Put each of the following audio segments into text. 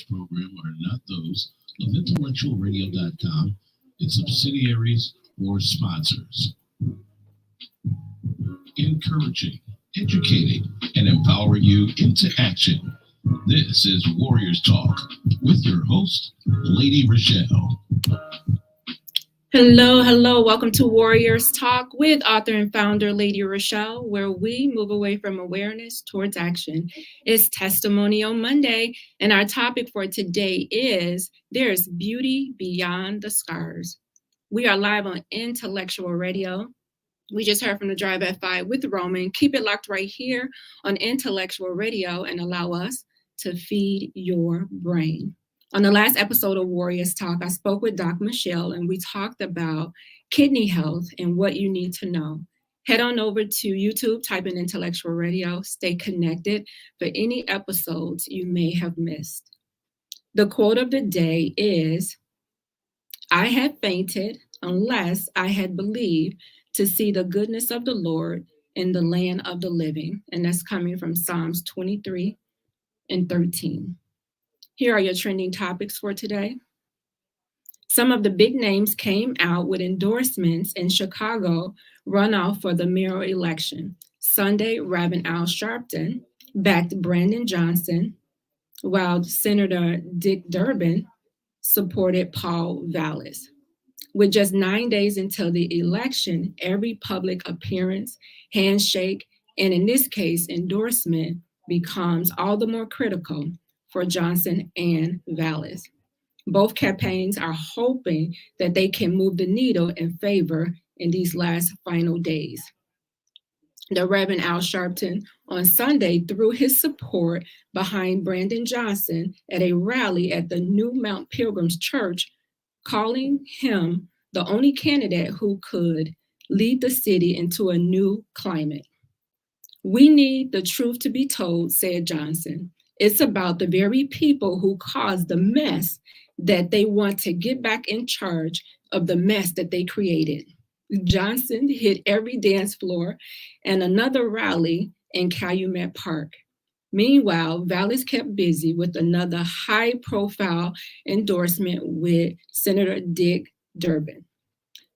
program are not those of intellectualradio.com, its subsidiaries, or sponsors. Encouraging, educating, and empowering you into action. This is Warriors Talk with your host, Lady ReShell. Hello. Welcome to Warriors Talk with author and founder Lady ReShell, where we move away from awareness towards action. It's Testimonial Monday, and our topic for today is There's Beauty Beyond the Scars. We are live on Intellectual Radio. We just heard from the Drive at 5 with Roman. Keep it locked right here on Intellectual Radio and allow us to feed your brain. On the last episode of Warriors Talk, I spoke with Doc Michelle and we talked about kidney health and what you need to know. Head on over to YouTube, type in Intellectual Radio, stay connected for any episodes you may have missed. The quote of the day is, I had fainted unless I had believed to see the goodness of the Lord in the land of the living. And that's coming from Psalms 23 and 13. Here are your trending topics for today. Some of the big names came out with endorsements in Chicago runoff for the mayoral election. Sunday, Reverend Al Sharpton backed Brandon Johnson, while Senator Dick Durbin supported Paul Vallis. With just 9 days until the election, every public appearance, handshake, and in this case, endorsement becomes all the more critical for Johnson and Vallis. Both campaigns are hoping that they can move the needle in favor in these last final days. The Reverend Al Sharpton on Sunday threw his support behind Brandon Johnson at a rally at the New Mount Pilgrim's Church, calling him the only candidate who could lead the city into a new climate. We need the truth to be told, said Johnson. It's about the very people who caused the mess that they want to get back in charge of the mess that they created. Johnson hit every dance floor and another rally in Calumet Park. Meanwhile, Vallis kept busy with another high-profile endorsement with Senator Dick Durbin.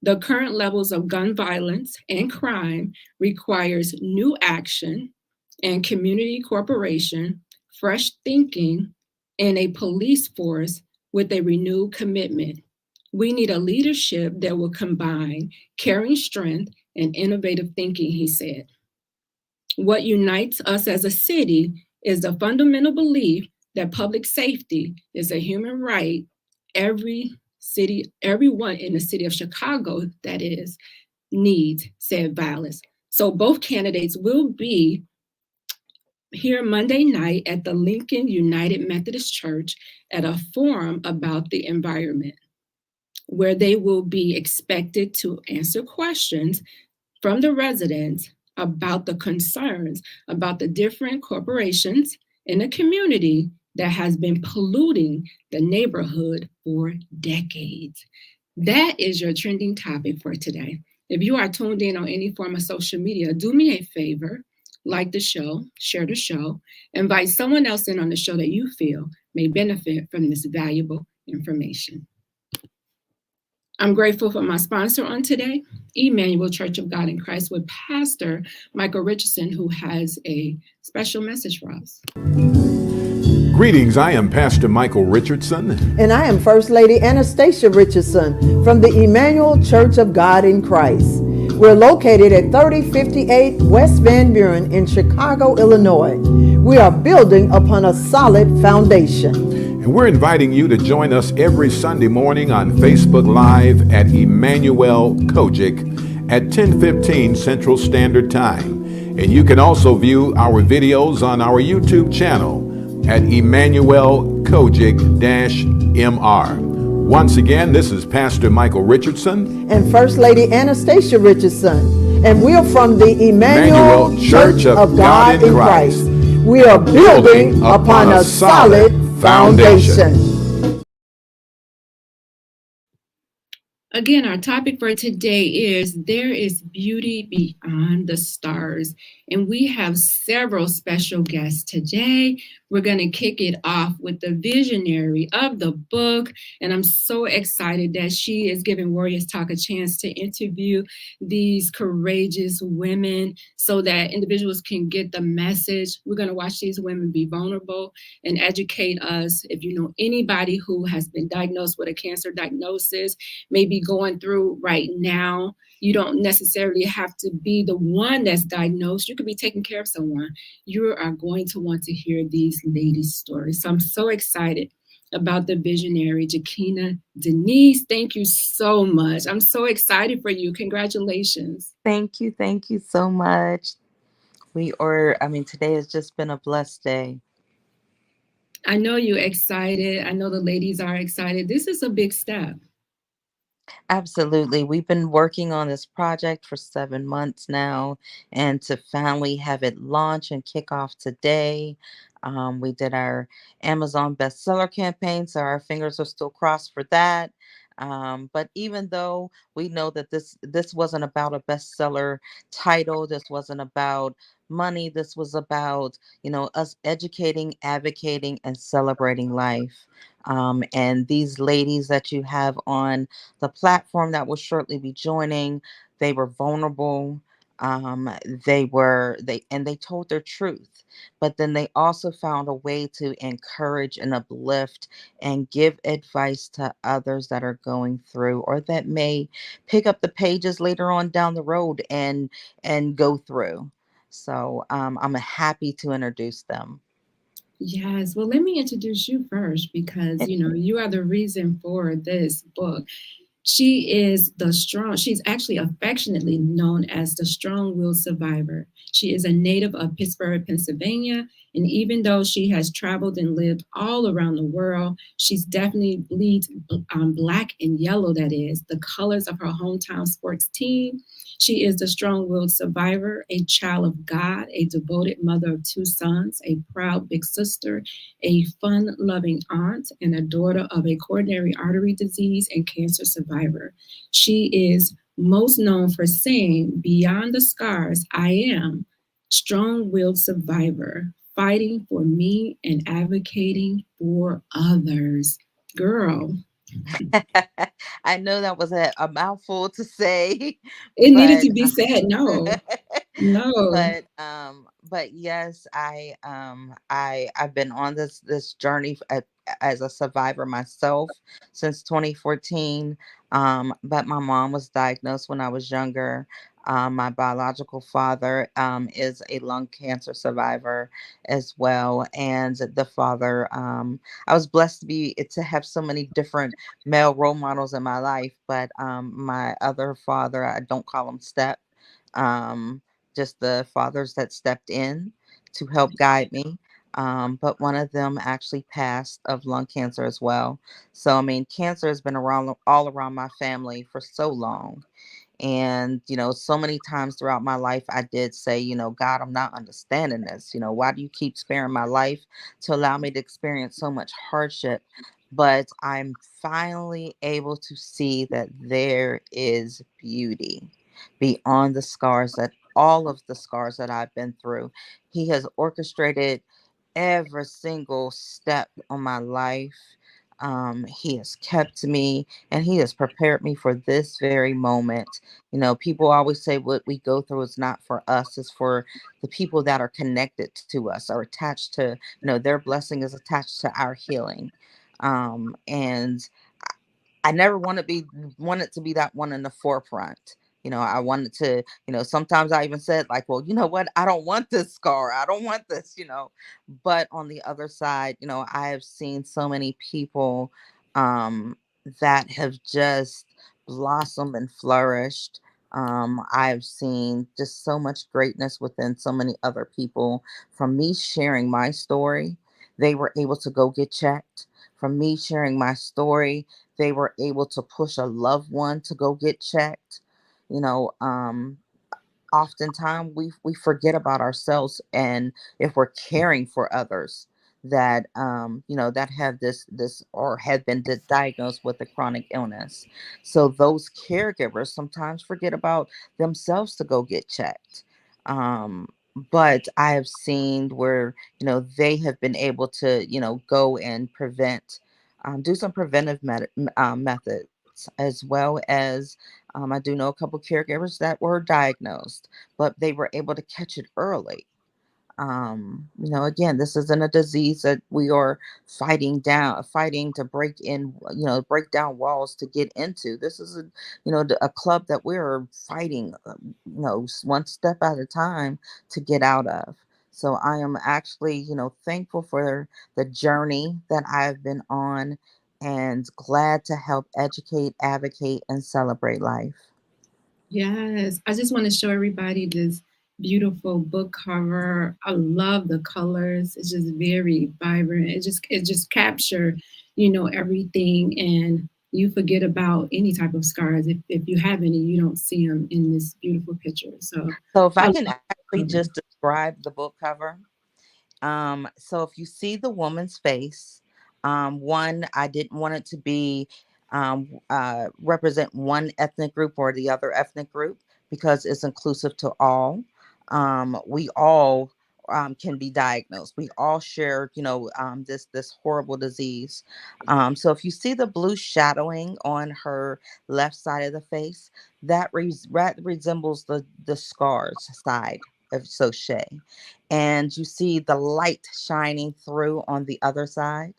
The current levels of gun violence and crime requires new action and community cooperation, fresh thinking, and a police force with a renewed commitment. We need a leadership that will combine caring strength and innovative thinking, he said. What unites us as a city is the fundamental belief that public safety is a human right. Everyone in the city of Chicago, that is, needs, said Vallis. So both candidates will be here Monday night at the Lincoln United Methodist Church at a forum about the environment, where they will be expected to answer questions from the residents about the concerns about the different corporations in the community that has been polluting the neighborhood for decades. That is your trending topic for today. If you are tuned in on any form of social media, do me a favor. Like the show, share the show, invite someone else in on the show that you feel may benefit from this valuable information. I'm grateful for my sponsor on today, Emanuel Church of God in Christ, with Pastor Michael Richardson, who has a special message for us. Greetings, I am Pastor Michael Richardson. And I am First Lady Anastasia Richardson from the Emanuel Church of God in Christ. We're located at 3058 West Van Buren in Chicago, Illinois. We are building upon a solid foundation. And we're inviting you to join us every Sunday morning on Facebook Live at Emanuel COGIC at 10:15 Central Standard Time. And you can also view our videos on our YouTube channel at Emanuel COGIC-MR. Once again, this is Pastor Michael Richardson and First Lady Anastasia Richardson, and we are from the Emanuel Church of God in Christ. We are building upon a solid foundation. Again, our topic for today is There is Beauty Beyond the Stars. And we have several special guests today. We're going to kick it off with the visionary of the book. And I'm so excited that she is giving Warriors Talk a chance to interview these courageous women so that individuals can get the message. We're going to watch these women be vulnerable and educate us. If you know anybody who has been diagnosed with a cancer diagnosis, maybe going through right now. You don't necessarily have to be the one that's diagnosed. You could be taking care of someone. You are going to want to hear these ladies' stories. So I'm so excited about the visionary, Jackinah. Denise, thank you so much. I'm so excited for you. Congratulations. Thank you. Thank you so much. Today has just been a blessed day. I know you're excited. I know the ladies are excited. This is a big step. Absolutely. We've been working on this project for 7 months now, and to finally have it launch and kick off today. We did our Amazon bestseller campaign, so our fingers are still crossed for that. But even though we know that this wasn't about a bestseller title, this wasn't about money, this was about us educating, advocating, and celebrating life. And these ladies that you have on the platform that will shortly be joining, they were vulnerable. They told their truth, but then they also found a way to encourage and uplift and give advice to others that are going through or that may pick up the pages later on down the road and go through. So I'm happy to introduce them. Yes. Well, let me introduce you first because, you are the reason for this book. She's actually affectionately known as the strong willed survivor. She is a native of Pittsburgh, Pennsylvania. And even though she has traveled and lived all around the world, she's definitely leads black and yellow, that is, the colors of her hometown sports team. She is the strong willed survivor, a child of God, a devoted mother of two sons, a proud big sister, a fun loving aunt, and a daughter of a coronary artery disease and cancer survivor. She is most known for saying, Beyond the scars, I am strong willed survivor, fighting for me and advocating for others. Girl, I know that was a mouthful to say, it needed but to be said. No, no. but yes, I've been on this journey as a survivor myself since 2014. But my mom was diagnosed when I was younger. My biological father is a lung cancer survivor as well, and the father. I was blessed to have so many different male role models in my life, but my other father, I don't call him step. Um, just the fathers that stepped in to help guide me. But one of them actually passed of lung cancer as well. So, I mean, cancer has been around all around my family for so long. And, so many times throughout my life, I did say, God, I'm not understanding this. Why do you keep sparing my life to allow me to experience so much hardship? But I'm finally able to see that there is beauty beyond the scars that all of the scars that I've been through. He has orchestrated every single step on my life. He has kept me and he has prepared me for this very moment. People always say what we go through is not for us, it's for the people that are connected to us or attached to, their blessing is attached to our healing. And I never wanted to be that one in the forefront. I wanted to, sometimes I even said like, well, you know what? I don't want this scar. I don't want this. But on the other side, I have seen so many people um, that have just blossomed and flourished. I've seen just so much greatness within so many other people. From me sharing my story, they were able to go get checked. From me sharing my story, they were able to push a loved one to go get checked. You know, um, Oftentimes we forget about ourselves, and if we're caring for others, that that have this or have been diagnosed with a chronic illness. So those caregivers sometimes forget about themselves to go get checked. Um, but I have seen where they have been able to go and do some preventive methods, as well as I do know a couple caregivers that were diagnosed, but they were able to catch it early. Again, this isn't a disease that we are fighting to break in, break down walls to get into. This is a club that we're fighting, one step at a time to get out of. So I am actually, thankful for the journey that I've been on and glad to help educate, advocate, and celebrate life. Yes, I just want to show everybody this beautiful book cover. I love the colors. It's just very vibrant. It just capture, everything, and you forget about any type of scars. If you have any, you don't see them in this beautiful picture. So So if I I love can the actually cover. just describe the book cover. So if you see the woman's face, one, I didn't want it to be represent one ethnic group or the other ethnic group because it's inclusive to all. We all can be diagnosed. We all share, this horrible disease. So if you see the blue shadowing on her left side of the face, that resembles the scars side of Sochet, and you see the light shining through on the other side.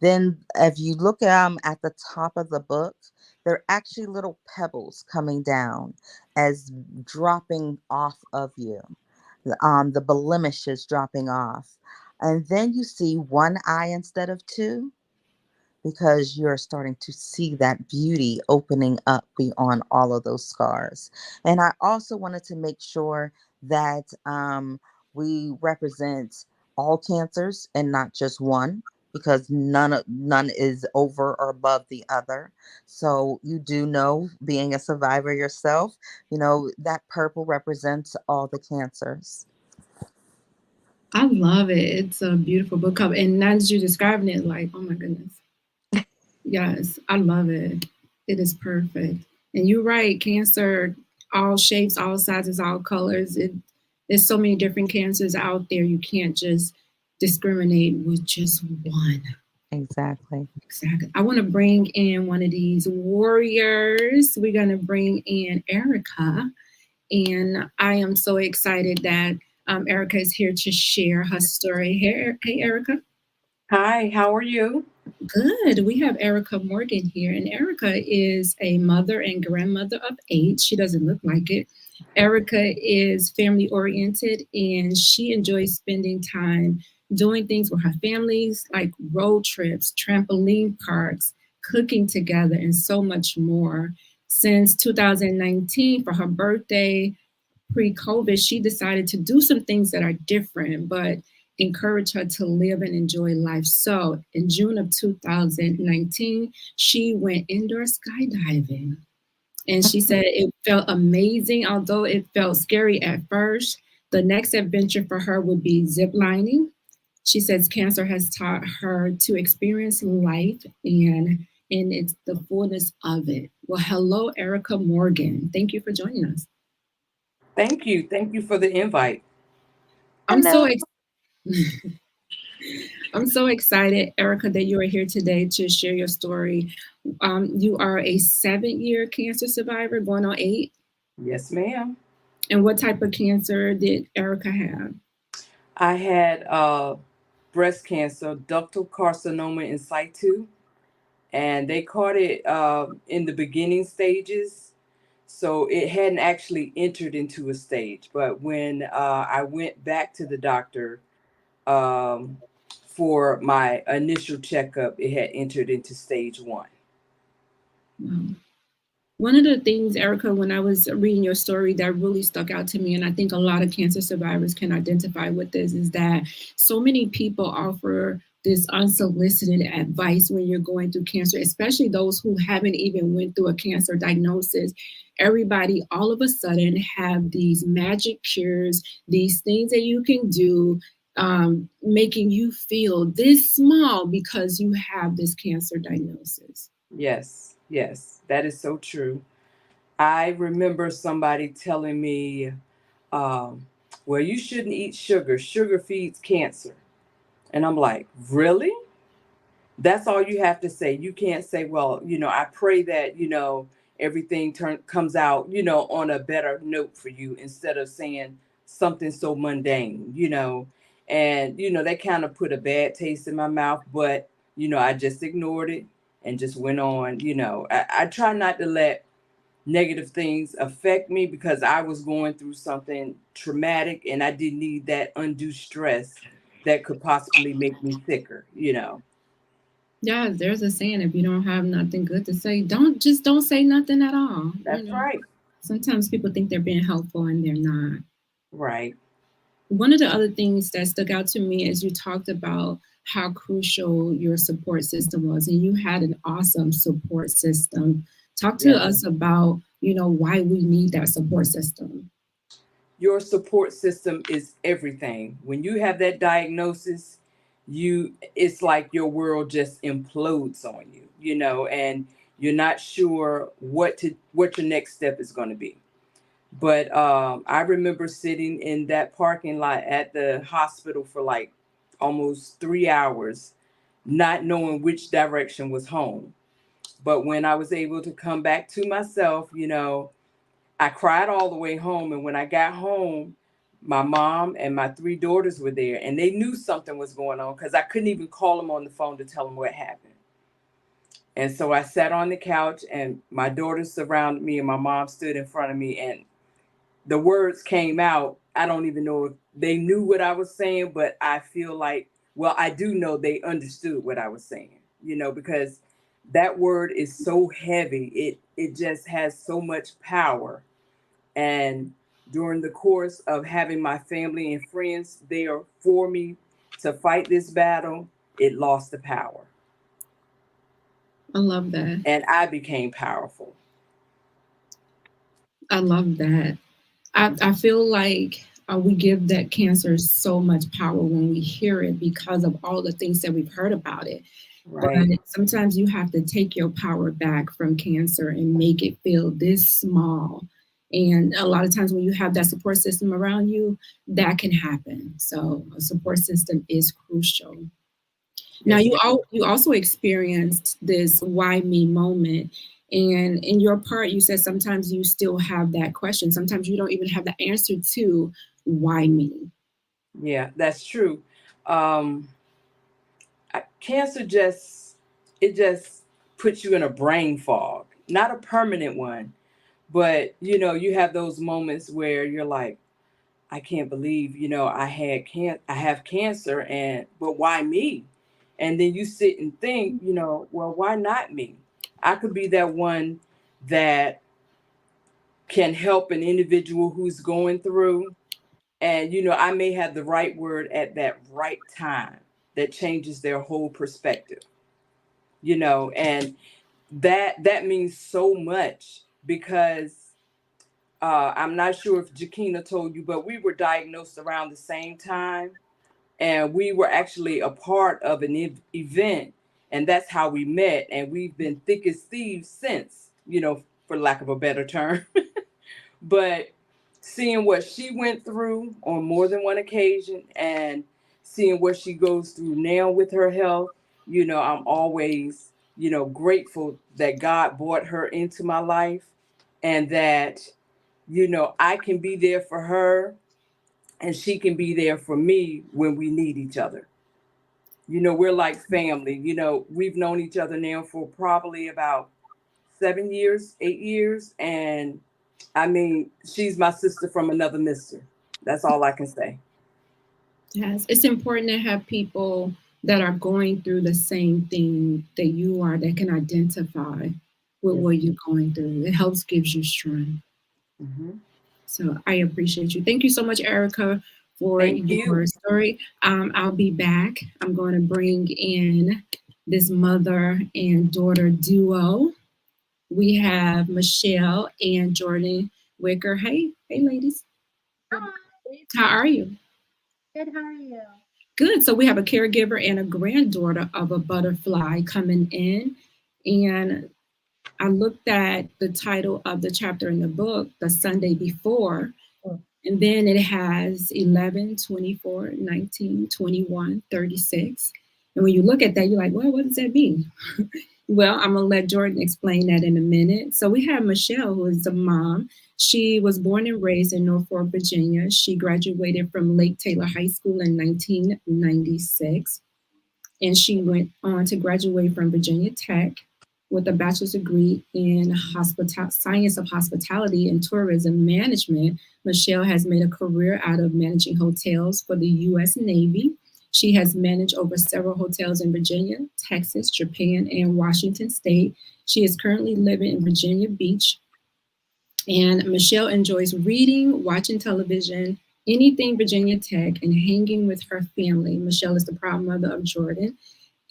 Then, if you look at the top of the book, there are actually little pebbles coming down as dropping off of you. The blemishes dropping off. And then you see one eye instead of two because you're starting to see that beauty opening up beyond all of those scars. And I also wanted to make sure that we represent all cancers and not just one because none is over or above the other. So you do know, being a survivor yourself, that purple represents all the cancers. I love it. It's a beautiful book cover, and now that you're describing it, like, oh my goodness. Yes, I love it. It is perfect. And you're right, cancer, all shapes, all sizes, all colors. There's so many different cancers out there. You can't just discriminate with just one. Exactly. Exactly. I want to bring in one of these warriors. We're going to bring in Erica. And I am so excited that Erica is here to share her story. Hey, Erica. Hi, how are you? Good. We have Erica Morgan here, and Erica is a mother and grandmother of 8. She doesn't look like it. Erica is family oriented, and she enjoys spending time doing things with her families, like road trips, trampoline parks, cooking together, and so much more. Since 2019, for her birthday, pre-COVID, she decided to do some things that are different, but encourage her to live and enjoy life. So in June of 2019, she went indoor skydiving. And she said it felt amazing, although it felt scary at first. The next adventure for her would be zip lining. She says cancer has taught her to experience life and it's the fullness of it. Well, hello, Erica Morgan. Thank you for joining us. Thank you. Thank you for the invite. I'm so Hello. I'm so excited, Erica, that you are here today to share your story. You are a 7-year cancer survivor, going on 8. Yes, ma'am. And what type of cancer did Erica have? I had breast cancer, ductal carcinoma in situ, and they caught it in the beginning stages. So it hadn't actually entered into a stage. But when I went back to the doctor um, for my initial checkup, it had entered into stage 1. Wow. One of the things, Erica, when I was reading your story that really stuck out to me, and I think a lot of cancer survivors can identify with this, is that so many people offer this unsolicited advice when you're going through cancer, especially those who haven't even went through a cancer diagnosis. Everybody all of a sudden have these magic cures, these things that you can do making you feel this small because you have this cancer diagnosis. Yes, yes, that is so true. I remember somebody telling me, um, well, you shouldn't eat sugar. Sugar feeds cancer. And I'm like, really? That's all you have to say. You can't say, well, I pray that, everything comes out, on a better note for you, instead of saying something so mundane. And, that kind of put a bad taste in my mouth, but, I just ignored it and just went on. I try not to let negative things affect me, because I was going through something traumatic and I didn't need that undue stress that could possibly make me sicker. Yeah, there's a saying, if you don't have nothing good to say, don't say nothing at all. That's right. Sometimes people think they're being helpful and they're not. Right. One of the other things that stuck out to me is you talked about how crucial your support system was, and you had an awesome support system. Talk to us about, why we need that support system. Your support system is everything. When you have that diagnosis, it's like your world just implodes on you, and you're not sure what your next step is going to be. But I remember sitting in that parking lot at the hospital for like almost 3 hours, not knowing which direction was home. But when I was able to come back to myself, I cried all the way home. And when I got home, my mom and my 3 daughters were there, and they knew something was going on, because I couldn't even call them on the phone to tell them what happened. And so I sat on the couch, and my daughters surrounded me, and my mom stood in front of me, and the words came out. I don't even know if they knew what I was saying, but I feel like, well, I do know they understood what I was saying, because that word is so heavy. It just has so much power. And during the course of having my family and friends there for me to fight this battle, it lost the power. I love that. And I became powerful. I love that. I feel like we give that cancer so much power when we hear it, because of all the things that we've heard about it. Right. But sometimes you have to take your power back from cancer and make it feel this small. And a lot of times when you have that support system around you, that can happen. So a support system is crucial. Now, you also experienced this why me moment. And in your part, you said sometimes you still have that question. Sometimes you don't even have the answer to why me. Yeah, that's true. Cancer just puts you in a brain fog, not a permanent one, but you have those moments where you're like, I can't believe, I have cancer, but why me? And then you sit and think, well, why not me? I could be that one that can help an individual who's going through. And, I may have the right word at that right time that changes their whole perspective, and that means so much, because I'm not sure if Jackinah told you, but we were diagnosed around the same time, and we were actually a part of an event, and that's how we met, and we've been thick as thieves since, for lack of a better term. But seeing what she went through on more than one occasion, and seeing what she goes through now with her health, I'm always, grateful that God brought her into my life, and that, I can be there for her and she can be there for me when we need each other. We're like family. We've known each other now for probably about 7 years, 8 years. And I mean, she's my sister from another mister. That's all I can say. Yes, it's important to have people that are going through the same thing that you are, that can identify with what you're going through. It helps, gives you strength. Mm-hmm. So I appreciate you. Thank you so much, Erica, for your story. I'll be back. I'm going to bring in this mother and daughter duo. We have Michelle and Jordan Wicker. Hey, ladies. Hi. How are you? Good. How are you? Good. So we have a caregiver and a granddaughter of a butterfly coming in. And I looked at the title of the chapter in the book, The Sunday Before, and then it has 11, 24, 19, 21, 36. And when you look at that, you're like, well, what does that mean? Well, I'm going to let Jordan explain that in a minute. So we have Michelle, who is a mom. She was born and raised in Norfolk, Virginia. She graduated from Lake Taylor High School in 1996. And she went on to graduate from Virginia Tech with a bachelor's degree in science of hospitality and tourism management. Michelle has made a career out of managing hotels for the U.S. Navy. She has managed over several hotels in Virginia, Texas, Japan, and Washington State. She is currently living in Virginia Beach. And Michelle enjoys reading, watching television, anything Virginia Tech, and hanging with her family. Michelle is the proud mother of Jordan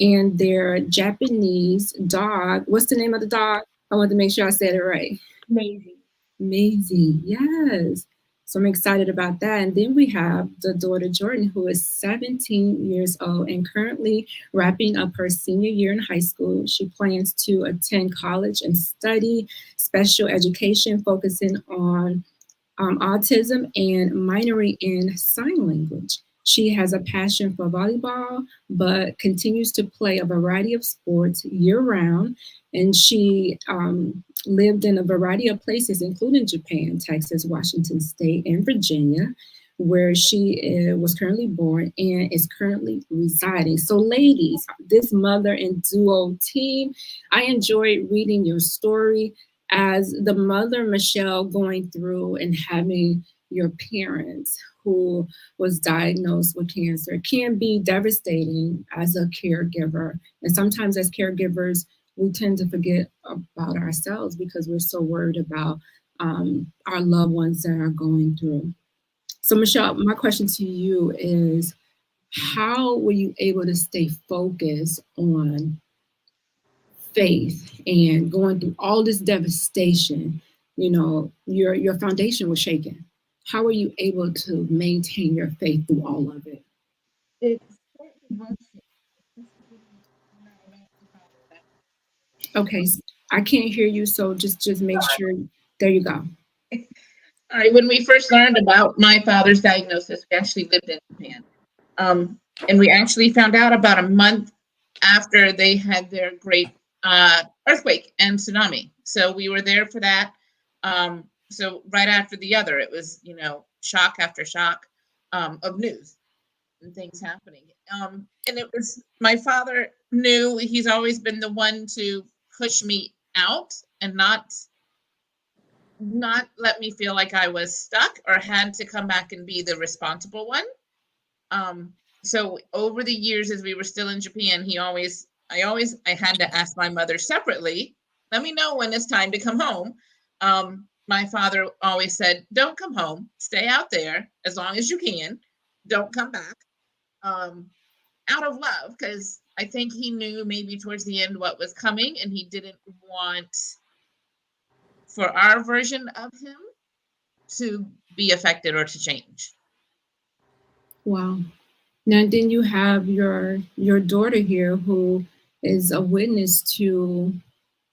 and their Japanese dog. What's the name of the dog? I want to make sure I said it right. Maisie. Maisie, yes. So I'm excited about that. And then we have the daughter Jordan, who is 17 years old and currently wrapping up her senior year in high school. She plans to attend college and study special education, focusing on autism and minoring in sign language. She has a passion for volleyball, but continues to play a variety of sports year round. And she lived in a variety of places, including Japan, Texas, Washington State, and Virginia, where she was currently born and is currently residing. So ladies, this mother and duo team, I enjoyed reading your story as the mother, Michelle, going through and having your parents who was diagnosed with cancer can be devastating as a caregiver. And sometimes as caregivers, we tend to forget about ourselves because we're so worried about our loved ones that are going through. So Michelle, my question to you is, how were you able to stay focused on faith and going through all this devastation? You know, your foundation was shaken. How were you able to maintain your faith through all of it? Okay, I can't hear you, so just make sure. There you go. All right, when we first learned about my father's diagnosis, we actually lived in Japan. And we actually found out about a month after they had their great earthquake and tsunami. So we were there for that. So right after the other, it was, shock after shock of news and things happening. And it was, my father knew, he's always been the one to push me out and not let me feel like I was stuck or had to come back and be the responsible one. So over the years, as we were still in Japan, I had to ask my mother separately, let me know when it's time to come home. My father always said, don't come home, stay out there as long as you can, don't come back, out of love, because I think he knew maybe towards the end what was coming, and he didn't want for our version of him to be affected or to change. Wow. Now then you have your daughter here who is a witness to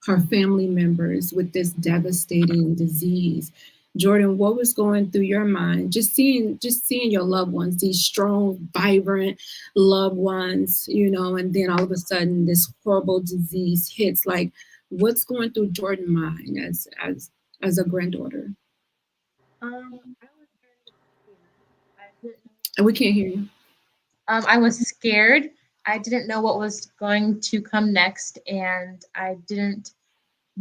her family members with this devastating disease. Jordan, what was going through your mind just seeing your loved ones, these strong, vibrant loved ones, and then all of a sudden this horrible disease hits? Like, what's going through Jordan's mind as a granddaughter? I was very scared. And we can't hear you. I was scared. I didn't know what was going to come next, and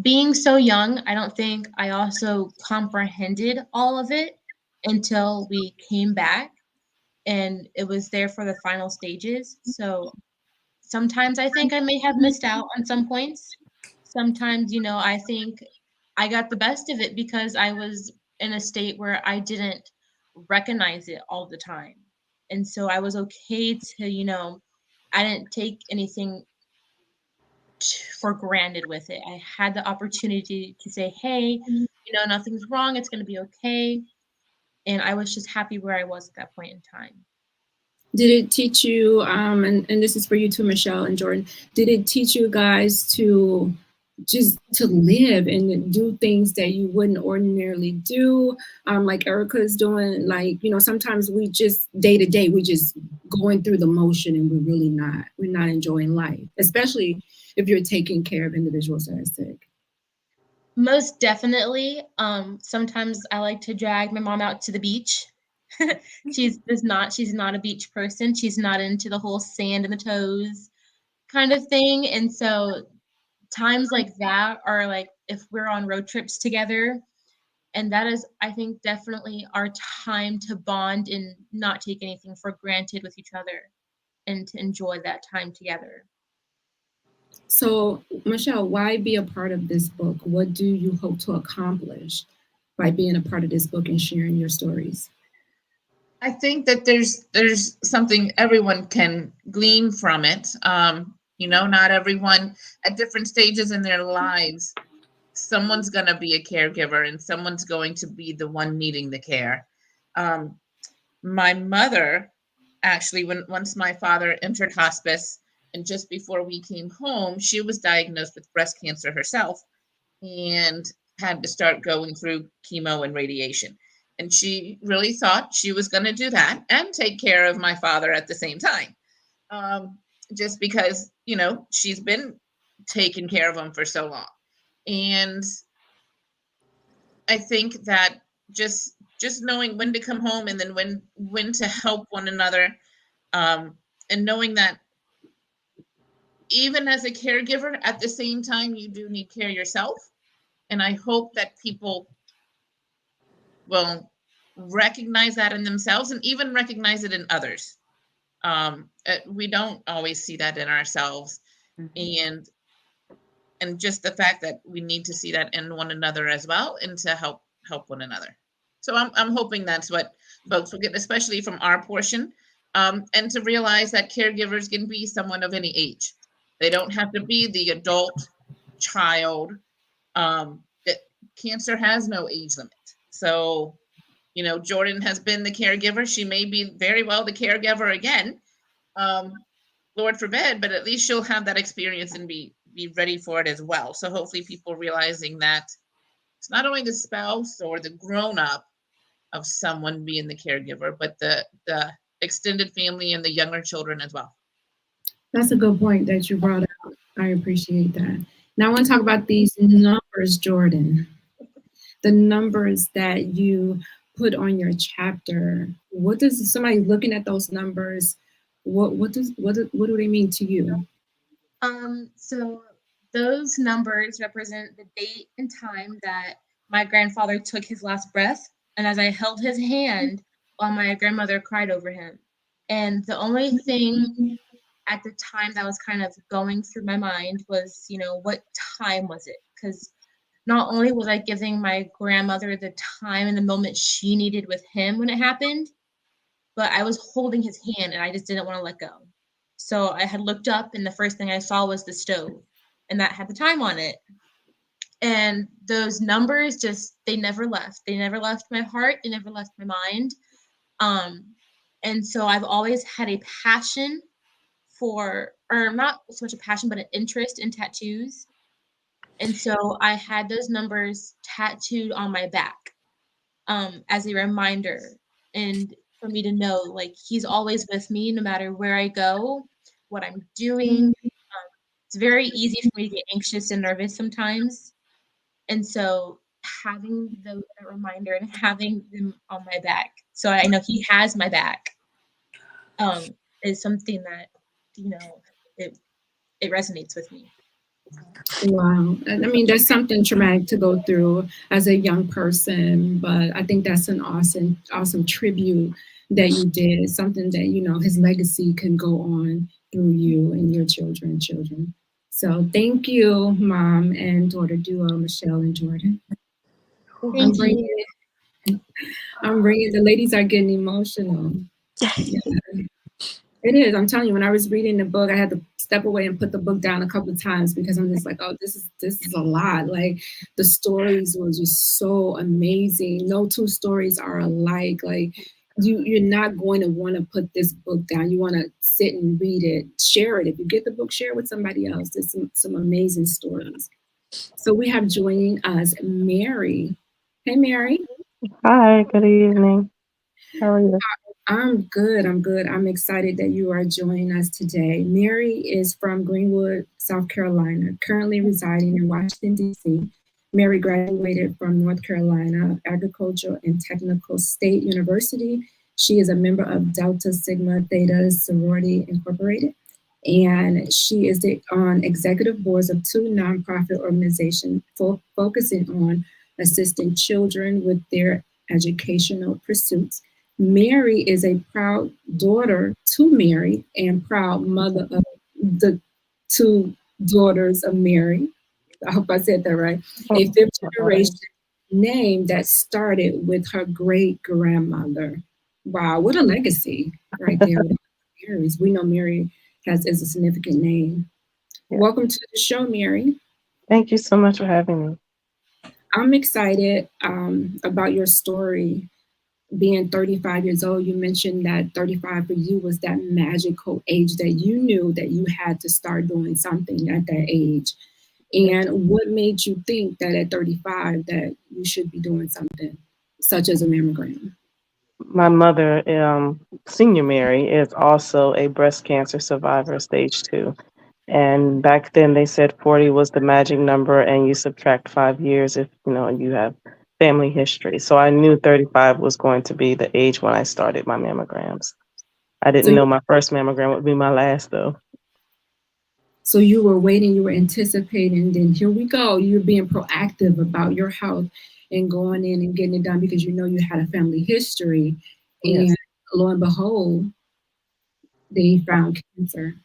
being so young, I don't think I also comprehended all of it until we came back and it was there for the final stages. So sometimes I think I may have missed out on some points. Sometimes, I think I got the best of it because I was in a state where I didn't recognize it all the time. And so I was okay to, I didn't take anything for granted with it. I had the opportunity to say, hey, nothing's wrong. It's going to be okay. And I was just happy where I was at that point in time. Did it teach you, and this is for you too, Michelle and Jordan, did it teach you guys to just to live and do things that you wouldn't ordinarily do? Like Erica's doing, like, sometimes we just day to day, we just going through the motion and we're not enjoying life, especially if you're taking care of individuals that are sick. Most definitely. Sometimes I like to drag my mom out to the beach. she's not a beach person. She's not into the whole sand in the toes kind of thing. And so times like that are like if we're on road trips together, and that is, I think, definitely our time to bond and not take anything for granted with each other and to enjoy that time together. So, Michelle, why be a part of this book? What do you hope to accomplish by being a part of this book and sharing your stories? I think that there's something everyone can glean from it. Not everyone at different stages in their lives, someone's going to be a caregiver and someone's going to be the one needing the care. My mother, actually, once my father entered hospice and just before we came home, she was diagnosed with breast cancer herself and had to start going through chemo and radiation. And she really thought she was going to do that and take care of my father at the same time. Just because, she's been taking care of him for so long. And I think that just knowing when to come home and then when to help one another, and knowing that even as a caregiver, at the same time, you do need care yourself. And I hope that people will recognize that in themselves and even recognize it in others. We don't always see that in ourselves. And just the fact that we need to see that in one another as well and to help one another. So I'm hoping that's what folks will get, especially from our portion, and to realize that caregivers can be someone of any age. They don't have to be the adult child. That cancer has no age limit. So, Jordan has been the caregiver. She may be very well the caregiver again. Lord forbid, but at least she'll have that experience and be ready for it as well. So hopefully people realizing that it's not only the spouse or the grown-up of someone being the caregiver, but the extended family and the younger children as well. That's a good point that you brought up. I appreciate that. Now I want to talk about these numbers, Jordan. The numbers that you put on your chapter. What does somebody looking at those numbers? What do they mean to you? So those numbers represent the date and time that my grandfather took his last breath, and as I held his hand while my grandmother cried over him. And the only thing at the time that was kind of going through my mind was, what time was it? Because not only was I giving my grandmother the time and the moment she needed with him when it happened, but I was holding his hand and I just didn't want to let go. So I had looked up and the first thing I saw was the stove and that had the time on it. And those numbers they never left. They never left my heart. They never left my mind. And so I've always had a passion or not so much a passion, but an interest in tattoos. And so I had those numbers tattooed on my back as a reminder and for me to know, like, he's always with me no matter where I go, what I'm doing. It's very easy for me to get anxious and nervous sometimes. And so having the reminder and having them on my back, so I know he has my back, is something that, it resonates with me. Wow. I mean, that's something traumatic to go through as a young person, but I think that's an awesome tribute that you did. Something that, his legacy can go on through you and your children. So thank you, Mom and daughter duo, Michelle and Jordan. Thank you. I'm bringing, the ladies are getting emotional. Yeah. It is. I'm telling you, when I was reading the book, I had to step away and put the book down a couple of times because I'm just like, oh, this is a lot. Like, the stories were just so amazing. No two stories are alike. Like, you're not going to want to put this book down. You want to sit and read it, share it. If you get the book, share it with somebody else. There's some amazing stories. So we have joining us Mary. Hey, Mary. Hi, good evening. How are you? I'm good. I'm good. I'm excited that you are joining us today. Mary is from Greenwood, South Carolina, currently residing in Washington, D.C. Mary graduated from North Carolina Agricultural and Technical State University. She is a member of Delta Sigma Theta Sorority Incorporated, and she is on executive boards of two nonprofit organizations focusing on assisting children with their educational pursuits. Mary is a proud daughter to Mary and proud mother of the two daughters of Mary. I hope I said that right. A fifth generation name that started with her great grandmother. Wow, what a legacy right there with Mary's. We know Mary is a significant name. Yeah. Welcome to the show, Mary. Thank you so much for having me. I'm excited about your story. Being 35 years old, you mentioned that 35 for you was that magical age that you knew that you had to start doing something at that age. And what made you think that at 35 that you should be doing something such as a mammogram? My mother, Senior Mary, is also a breast cancer survivor, stage 2. And back then they said 40 was the magic number, and you subtract 5 years if you have family history. So I knew 35 was going to be the age when I started my mammograms. I didn't know my first mammogram would be my last, though. So you were waiting, you were anticipating, then here we go. You're being proactive about your health and going in and getting it done because you know you had a family history. Yes. And lo and behold, they found cancer.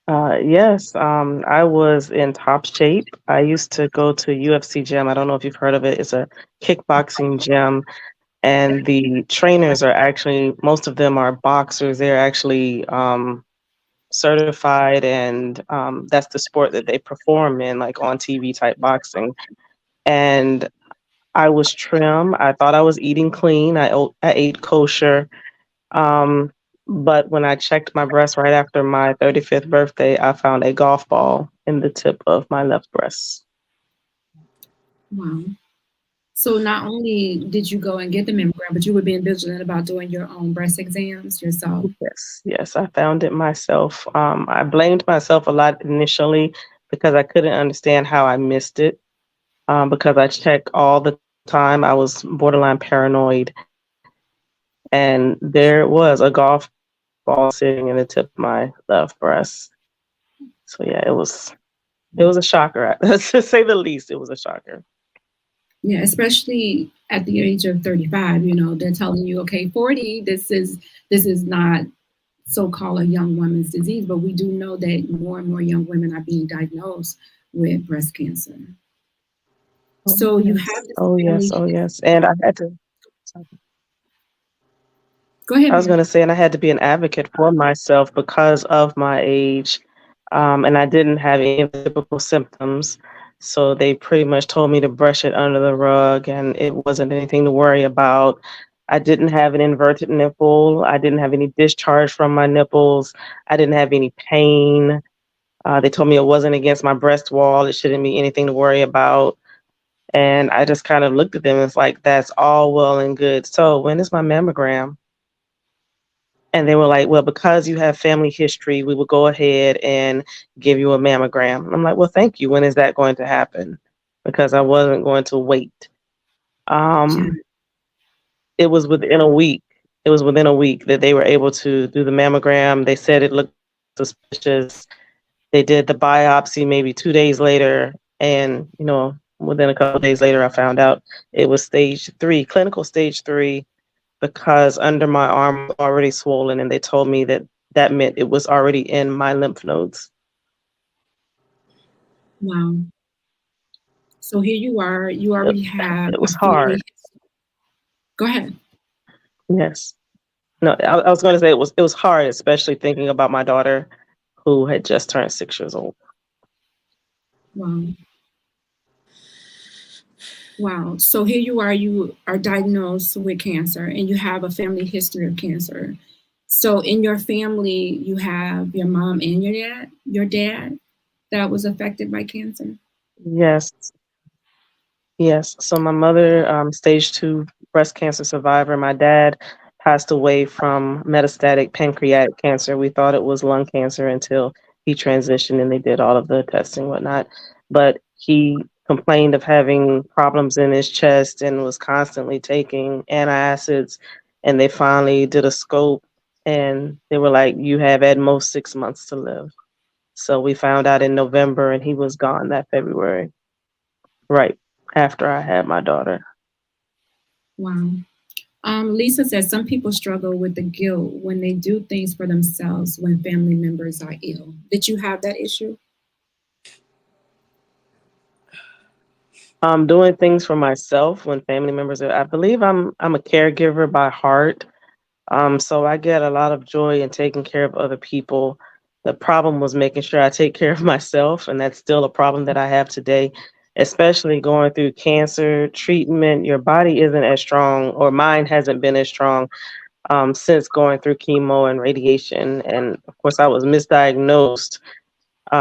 Yes, I was in top shape. I used to go to UFC gym. I don't know if you've heard of it. It's a kickboxing gym, and the trainers are actually, most of them are boxers. They're actually certified, and that's the sport that they perform in, like on TV type boxing. And I was trim. I thought I was eating clean. I ate kosher. But when I checked my breast right after my 35th birthday, I found a golf ball in the tip of my left breast. Wow. So not only did you go and get the mammogram, but you were being vigilant about doing your own breast exams yourself. Yes, I found it myself. I blamed myself a lot initially because I couldn't understand how I missed it. Because I checked all the time. I was borderline paranoid. And there was a golf ball sitting in the tip of my left breast. So yeah, it was a shocker. To say the least, it was a shocker. Yeah, especially at the age of 35, they're telling you, okay, 40, this is not so-called a young woman's disease, but we do know that more and more young women are being diagnosed with breast cancer. So you have this yes. And I had to go ahead. I was going to say, and I had to be an advocate for myself because of my age. And I didn't have any of the typical symptoms. So they pretty much told me to brush it under the rug, and it wasn't anything to worry about. I didn't have an inverted nipple. I didn't have any discharge from my nipples. I didn't have any pain. They told me it wasn't against my breast wall. It shouldn't be anything to worry about. And I just kind of looked at them and it's like, that's all well and good. So when is my mammogram? And they were like, well, because you have family history, we will go ahead and give you a mammogram. And I'm like, well, thank you. When is that going to happen? Because I wasn't going to wait. It was within a week. It was within a week that they were able to do the mammogram. They said it looked suspicious. They did the biopsy maybe 2 days later. And, within a couple of days later, I found out it was stage 3, clinical stage 3. Because under my arm was already swollen, and they told me that meant it was already in my lymph nodes. Wow. So here you are. You already have. It was hard. Go ahead. Yes. No, I was going to say it was hard, especially thinking about my daughter, who had just turned 6 years old. Wow. Wow. So here you are diagnosed with cancer and you have a family history of cancer. So in your family, you have your mom and your dad that was affected by cancer. Yes, yes. So my mother, stage 2 breast cancer survivor. My dad passed away from metastatic pancreatic cancer. We thought it was lung cancer until he transitioned and they did all of the testing and whatnot. But he complained of having problems in his chest and was constantly taking antacids. And they finally did a scope and they were like, you have at most 6 months to live. So we found out in November and he was gone that February, right after I had my daughter. Wow. Lisa says some people struggle with the guilt when they do things for themselves when family members are ill. Did you have that issue? Doing things for myself when family members are, I believe I'm a caregiver by heart. So I get a lot of joy in taking care of other people. The problem was making sure I take care of myself, and that's still a problem that I have today, especially going through cancer treatment. Your body isn't as strong, or mine hasn't been as strong since going through chemo and radiation. And of course, I was misdiagnosed.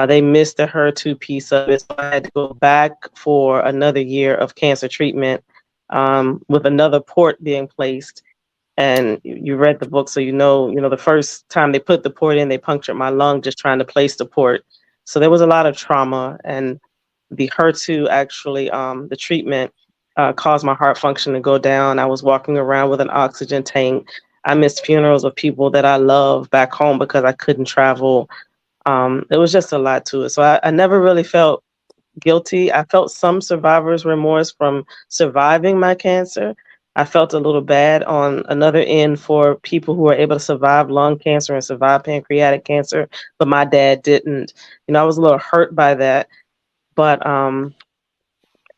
They missed the HER2 piece of it, so I had to go back for another year of cancer treatment with another port being placed. And you read the book, so the first time they put the port in, they punctured my lung just trying to place the port. So there was a lot of trauma, and the HER2 actually, the treatment caused my heart function to go down. I was walking around with an oxygen tank. I missed funerals of people that I love back home because I couldn't travel. It was just a lot to it. So I never really felt guilty. I felt some survivor's remorse from surviving my cancer. I felt a little bad on another end for people who were able to survive lung cancer and survive pancreatic cancer, but my dad didn't. I was a little hurt by that, but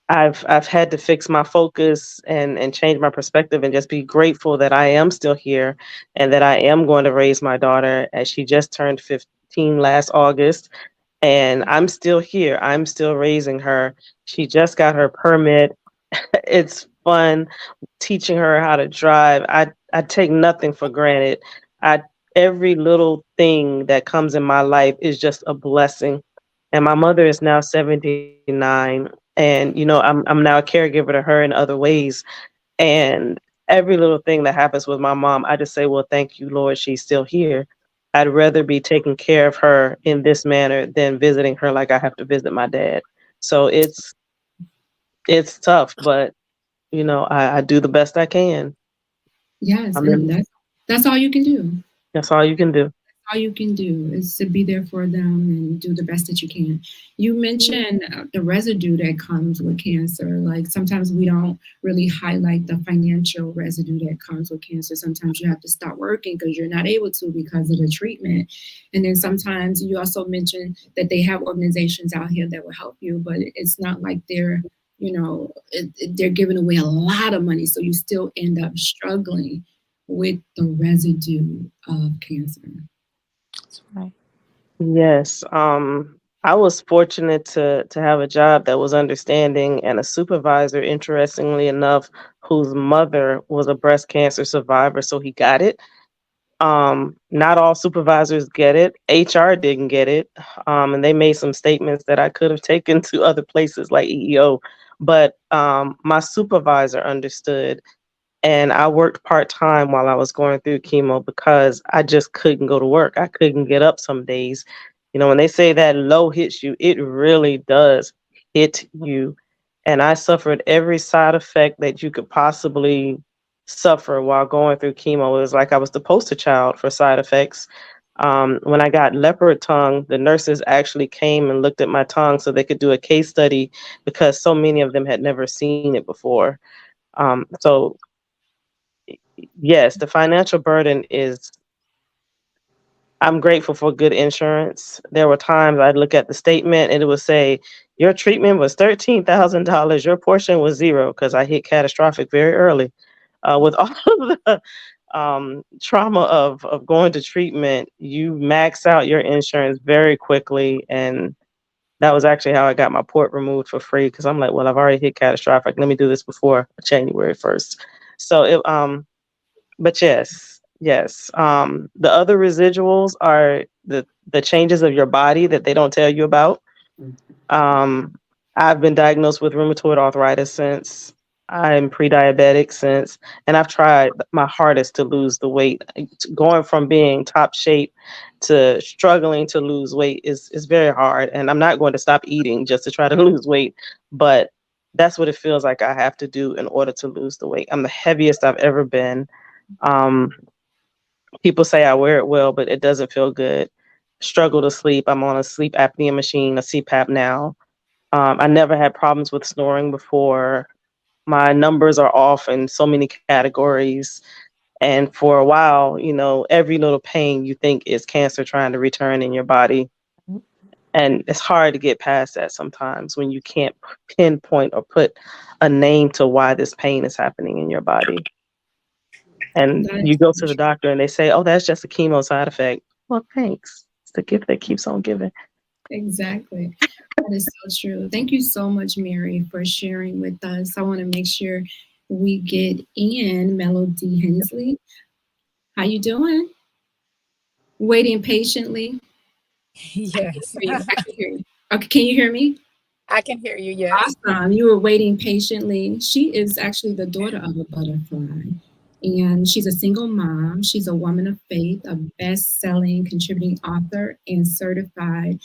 I've had to fix my focus and change my perspective and just be grateful that I am still here and that I am going to raise my daughter as she just turned 15 last August. And I'm still here. I'm still raising her. She just got her permit. It's fun teaching her how to drive. I take nothing for granted. I Every little thing that comes in my life is just a blessing. And my mother is now 79, and I'm now a caregiver to her in other ways. And every little thing that happens with my mom, I just say, well, thank you, Lord, she's still here. I'd rather be taking care of her in this manner than visiting her like I have to visit my dad. So it's tough, but I do the best I can. Yes, I and mean, that's all you can do. that's all you can do. All you can do is to be there for them and do the best that you can. You mentioned the residue that comes with cancer. Like sometimes we don't really highlight the financial residue that comes with cancer. Sometimes you have to stop working because you're not able to because of the treatment. And then sometimes you also mentioned that they have organizations out here that will help you, but it's not like they're giving away a lot of money. So you still end up struggling with the residue of cancer. That's right. Yes. I was fortunate to have a job that was understanding and a supervisor, interestingly enough, whose mother was a breast cancer survivor, so he got it. Not all supervisors get it. HR didn't get it. And they made some statements that I could have taken to other places like EEO. But my supervisor understood. And I worked part-time while I was going through chemo because I just couldn't go to work. I couldn't get up some days. When they say that low hits you, it really does hit you. And I suffered every side effect that you could possibly suffer while going through chemo. It was like I was the poster child for side effects. When I got leopard tongue, the nurses actually came and looked at my tongue so they could do a case study because so many of them had never seen it before. So yes, the financial burden is, I'm grateful for good insurance. There were times I'd look at the statement and it would say, your treatment was $13,000, your portion was zero, because I hit catastrophic very early. With all of the trauma of going to treatment, you max out your insurance very quickly. And That was actually how I got my port removed for free, because I'm like, well, I've already hit catastrophic. Let me do this before January 1st. So but yes. The other residuals are the changes of your body that they don't tell you about. I've been diagnosed with rheumatoid arthritis since. I'm pre-diabetic since, and I've tried my hardest to lose the weight. Going from being top shape to struggling to lose weight is very hard, and I'm not going to stop eating just to try to lose weight, but that's what it feels like I have to do in order to lose the weight. I'm the heaviest I've ever been. People say I wear it well, but it doesn't feel good. Struggle to sleep. I'm on a sleep apnea machine, a CPAP now. I never had problems with snoring before. My numbers are off in so many categories. And for a while, every little pain you think is cancer trying to return in your body. And it's hard to get past that sometimes when you can't pinpoint or put a name to why this pain is happening in your body. And you go to the doctor and they say, oh, that's just a chemo side effect. Well, thanks. It's the gift that keeps on giving. Exactly. That is so true. Thank you so much, Mary, for sharing with us. I want to make sure we get in Melody Hensley. How you doing? Waiting patiently. Yes. I can hear you. Okay, can you hear me? I can hear you, yes. Awesome. You were waiting patiently. She is actually the daughter of a butterfly. And she's a single mom. She's a woman of faith, a best-selling contributing author, and certified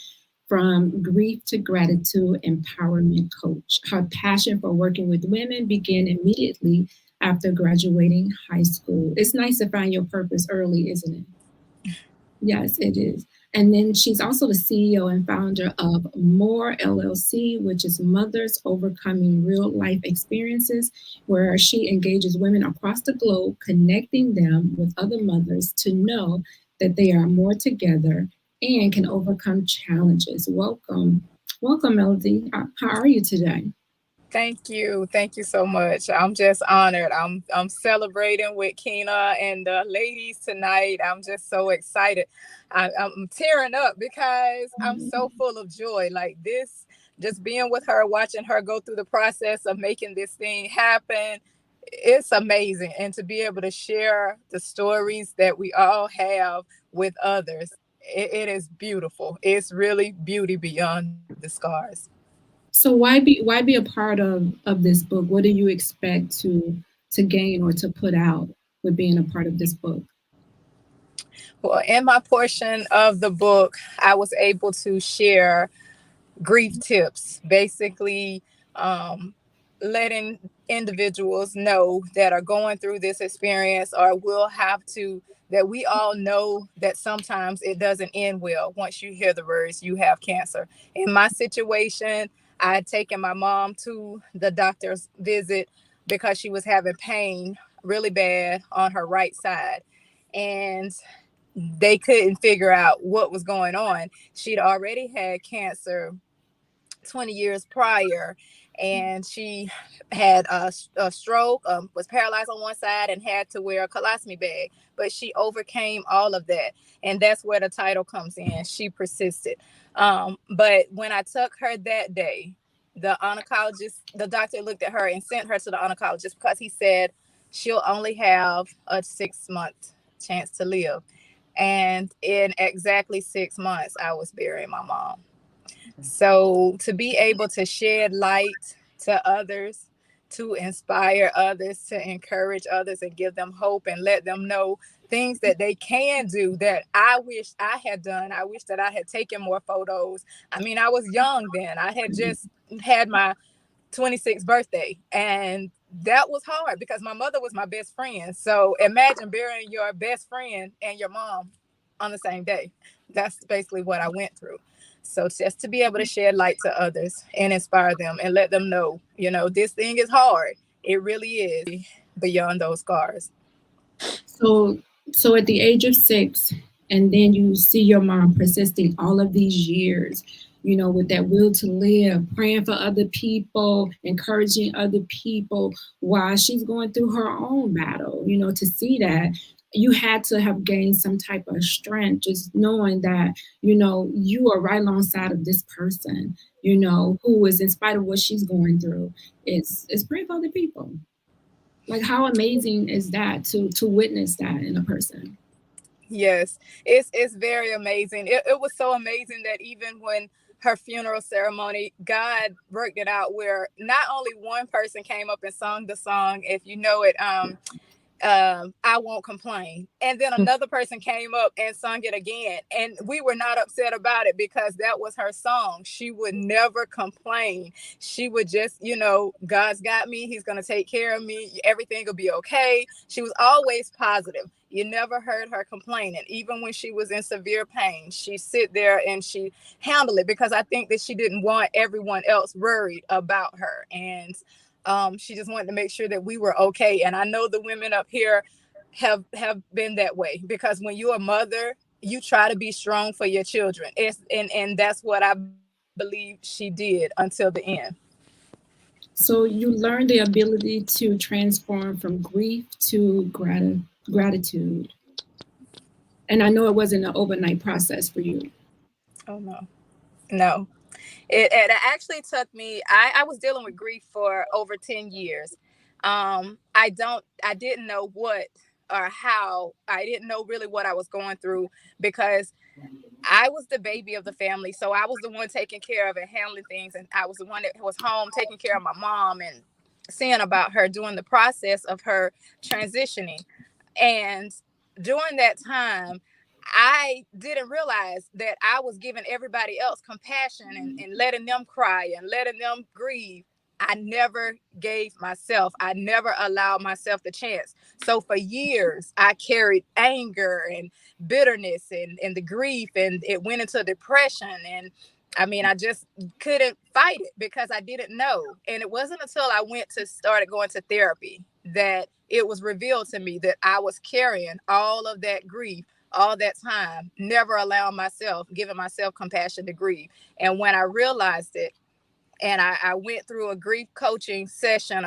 from grief to gratitude empowerment coach. Her passion for working with women began immediately after graduating high school. It's nice to find your purpose early, isn't it? Yes, it is. And then she's also the CEO and founder of More LLC, which is Mothers Overcoming Real Life Experiences, where she engages women across the globe, connecting them with other mothers to know that they are more together and can overcome challenges. Welcome, Melody. How are you today? Thank you so much. I'm just honored. I'm celebrating with Kina and the ladies tonight. I'm just so excited. I'm tearing up because I'm so full of joy. Like this, just being with her, watching her go through the process of making this thing happen. It's amazing. And to be able to share the stories that we all have with others, it is beautiful. It's really beauty beyond the scars. So why be a part of this book? What do you expect to gain or to put out with being a part of this book? Well, in my portion of the book, I was able to share grief tips, basically letting individuals know that are going through this experience or will have to, that we all know that sometimes it doesn't end well once you hear the words, you have cancer. In my situation, I had taken my mom to the doctor's visit because she was having pain really bad on her right side. And they couldn't figure out what was going on. She'd already had cancer 20 years prior, and she had a stroke, was paralyzed on one side and had to wear a colostomy bag, but she overcame all of that. And that's where the title comes in. She persisted. But when I took her that day, the doctor looked at her and sent her to the oncologist because he said she'll only have a 6-month chance to live. And in exactly 6 months, I was burying my mom. So to be able to shed light to others, to inspire others, to encourage others and give them hope and let them know things that they can do that I wish I had done. I wish that I had taken more photos. I mean, I was young then. I had just had my 26th birthday, and that was hard because my mother was my best friend. So imagine burying your best friend and your mom on the same day. That's basically what I went through. So just to be able to shed light to others and inspire them and let them know, this thing is hard. It really is beyond those scars. So at the age of 6, and then you see your mom persisting all of these years, with that will to live, praying for other people, encouraging other people while she's going through her own battle, to see that. you had to have gained some type of strength, just knowing that, you are right alongside of this person, who is, in spite of what she's going through, is praying for other people. Like, how amazing is that to witness that in a person? Yes, it's very amazing. It was so amazing that even when her funeral ceremony, God worked it out where not only one person came up and sung the song, if you know it, I won't complain. And then another person came up and sung it again. And we were not upset about it because that was her song. She would never complain. She would just, God's got me. He's going to take care of me. Everything will be okay. She was always positive. You never heard her complaining. Even when she was in severe pain, she sit there and she handled it, because I think that she didn't want everyone else worried about her. And she just wanted to make sure that we were okay. And I know the women up here have been that way, because when you're a mother, you try to be strong for your children. And that's what I believe she did until the end. So you learned the ability to transform from grief to gratitude. And I know it wasn't an overnight process for you. Oh, no. It actually took me, I was dealing with grief for over 10 years. I didn't know what or how. I didn't know really what I was going through, because I was the baby of the family. So I was the one taking care of and handling things. And I was the one that was home taking care of my mom and seeing about her during the process of her transitioning. And during that time, I didn't realize that I was giving everybody else compassion and letting them cry and letting them grieve. I never gave myself, I never allowed myself the chance. So for years, I carried anger and bitterness and the grief, and it went into depression. And I mean, I just couldn't fight it because I didn't know. And it wasn't until I started going to therapy that it was revealed to me that I was carrying all of that grief all that time, never allowing myself, giving myself compassion to grieve. And when I realized it, and I went through a grief coaching session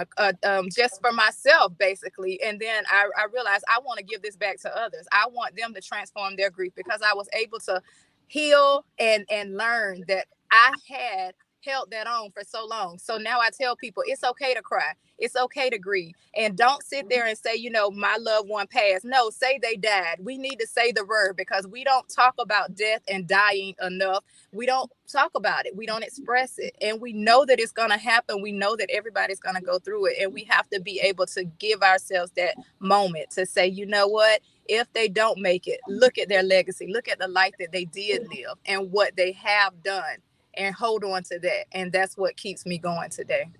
just for myself, basically. And then I realized I want to give this back to others. I want them to transform their grief, because I was able to heal and learn that I had held that on for so long. So now I tell people it's okay to cry. It's okay to grieve. And don't sit there and say, my loved one passed. No, say they died. We need to say the word, because we don't talk about death and dying enough. We don't talk about it. We don't express it. And we know that it's going to happen. We know that everybody's going to go through it. And we have to be able to give ourselves that moment to say, you know what? If they don't make it, look at their legacy. Look at the life that they did live and what they have done, and hold on to that. And that's what keeps me going today.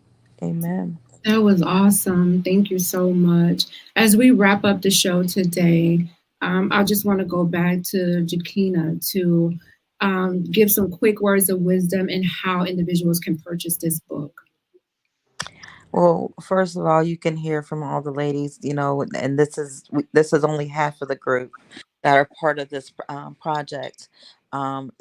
Amen. That was awesome. Thank you so much. As we wrap up the show today, I just want to go back to Jackinah to give some quick words of wisdom and how individuals can purchase this book. Well, first of all, you can hear from all the ladies, and this is only half of the group that are part of this project.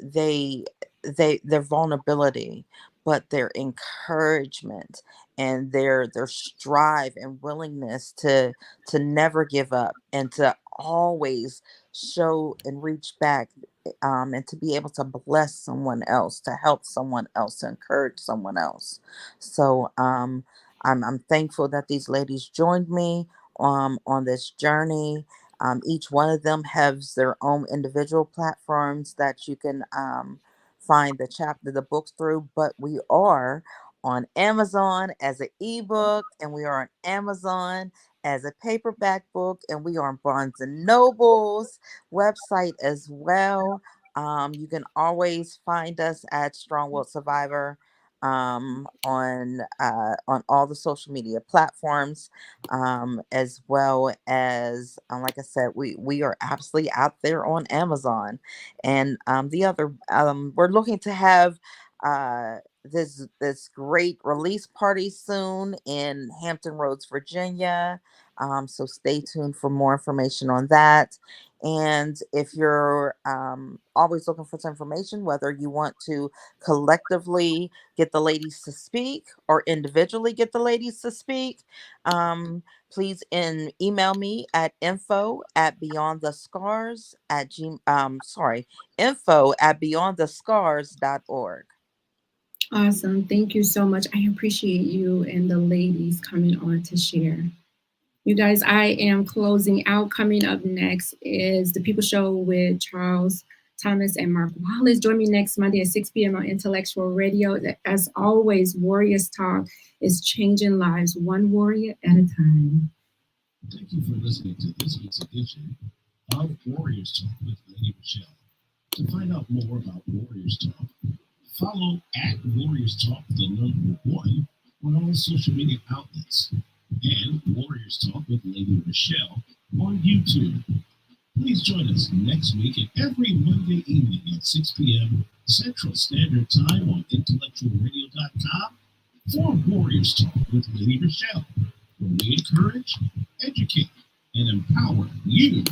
They their vulnerability, but their encouragement and their strive and willingness to never give up and to always show and reach back, and to be able to bless someone else, to help someone else, to encourage someone else. So I'm thankful that these ladies joined me on this journey. Each one of them has their own individual platforms that you can find the books through. But we are on Amazon as an ebook, and we are on Amazon as a paperback book, and we are on Barnes and Noble's website as well. You can always find us at Strong Willed Survivor on all the social media platforms, as well as like I said, we are absolutely out there on Amazon. And the other we're looking to have this great release party soon in Hampton Roads, Virginia. So stay tuned for more information on that. And if you're always looking for some information, whether you want to collectively get the ladies to speak or individually get the ladies to speak, please email me at info@beyondthescars at info@beyondthescars.org. Awesome. Thank you so much. I appreciate you and the ladies coming on to share. You guys, I am closing out. Coming up next is The People Show with Charles Thomas and Mark Wallace. Join me next Monday at 6 p.m. on Intellectual Radio. As always, Warriors Talk is changing lives one warrior at a time. Thank you for listening to this week's edition of Warriors Talk with Lady ReShell. To find out more about Warriors Talk, follow @Warriors Talk, the number 1, on all social media outlets, and Warriors Talk with Lady ReShell on YouTube. Please join us next week and every Monday evening at 6 p.m. Central Standard Time on intellectualradio.com for Warriors Talk with Lady ReShell, where we encourage, educate, and empower you